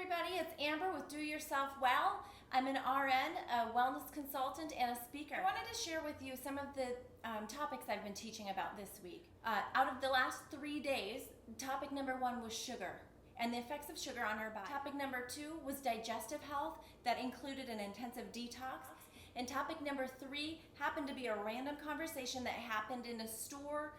everybody, it's Amber with Do Yourself Well. I'm an RN, a wellness consultant, and a speaker. I wanted to share with you some of the topics I've been teaching about this week. Out of the last 3 days, topic number 1 was sugar and the effects of sugar on our body. Topic number 2 was digestive health that included an intensive detox. And topic number 3 happened to be a random conversation that happened in a store.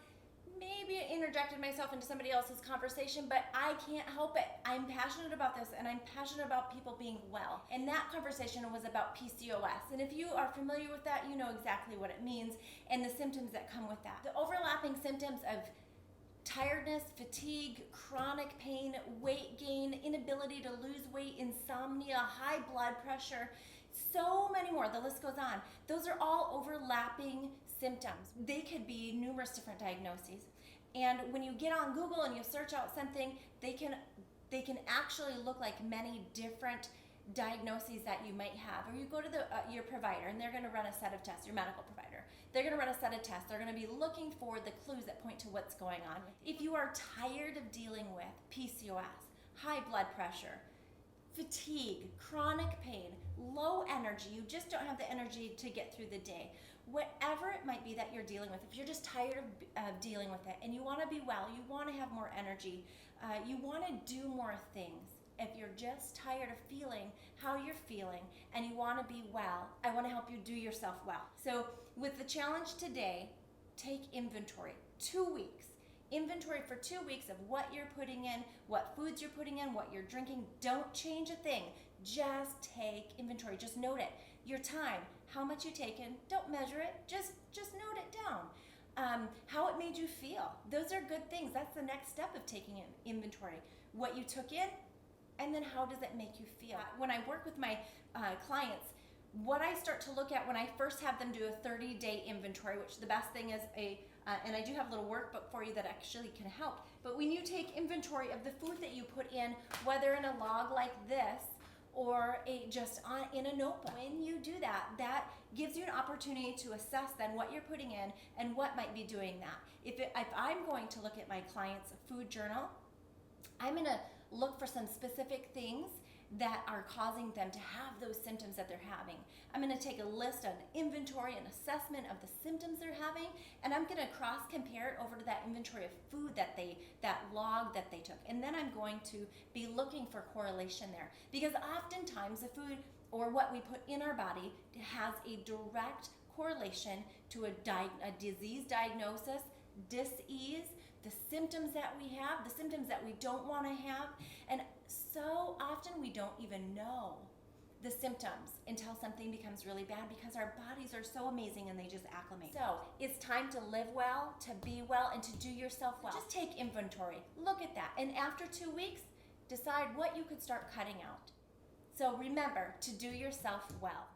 Maybe I interjected myself into somebody else's conversation, but I can't help it. I'm passionate about this, and I'm passionate about people being well. And that conversation was about PCOS. And if you are familiar with that, you know exactly what it means and the symptoms that come with that. The overlapping symptoms of tiredness, fatigue, chronic pain, weight gain, inability to lose weight, insomnia, high blood pressure, so many more. The list goes on. Those are all overlapping symptoms. They could be numerous different diagnoses. And when you get on Google and you search out something, they can actually look like many different diagnoses that you might have. Or you go to your provider and they're going to run a set of tests, your medical provider. They're going to run a set of tests. They're going to be looking for the clues that point to what's going on. If you are tired of dealing with PCOS, high blood pressure, fatigue, chronic pain, low energy, you just don't have the energy to get through the day, whatever it might be that you're dealing with, if you're just tired of dealing with it and you want to be well, you want to have more energy, you want to do more things, if you're just tired of feeling how you're feeling and you want to be well, I want to help you do yourself well. So with the challenge today, take inventory. 2 weeks. Inventory for 2 weeks of what you're putting in, what foods you're putting in, what you're drinking. Don't change a thing. Just take inventory. Just note it. Your time, how much you take in. Don't measure it. Just note it down. How it made you feel. Those are good things. That's the next step of taking inventory. What you took in, and then how does it make you feel? When I work with my clients, what I start to look at when I first have them do a 30-day inventory, which the best thing is and I do have a little workbook for you that actually can help. But when you take inventory of the food that you put in, whether in a log like this or in a notebook, when you do that, that gives you an opportunity to assess then what you're putting in and what might be doing that. If I'm going to look at my client's food journal, I'm going to look for some specific things that are causing them to have those symptoms that they're having. I'm going to take a list, an inventory, an assessment of the symptoms they're having, and I'm going to cross compare it over to that inventory of food that log that they took. And then I'm going to be looking for correlation there, because oftentimes the food or what we put in our body has a direct correlation to a disease diagnosis, dis-ease, the symptoms that we have, the symptoms that we don't want to have. And so often we don't even know the symptoms until something becomes really bad, because our bodies are so amazing and they just acclimate. So it's time to live well, to be well, and to do yourself well. Just take inventory, look at that, and after 2 weeks, decide what you could start cutting out. So remember to do yourself well.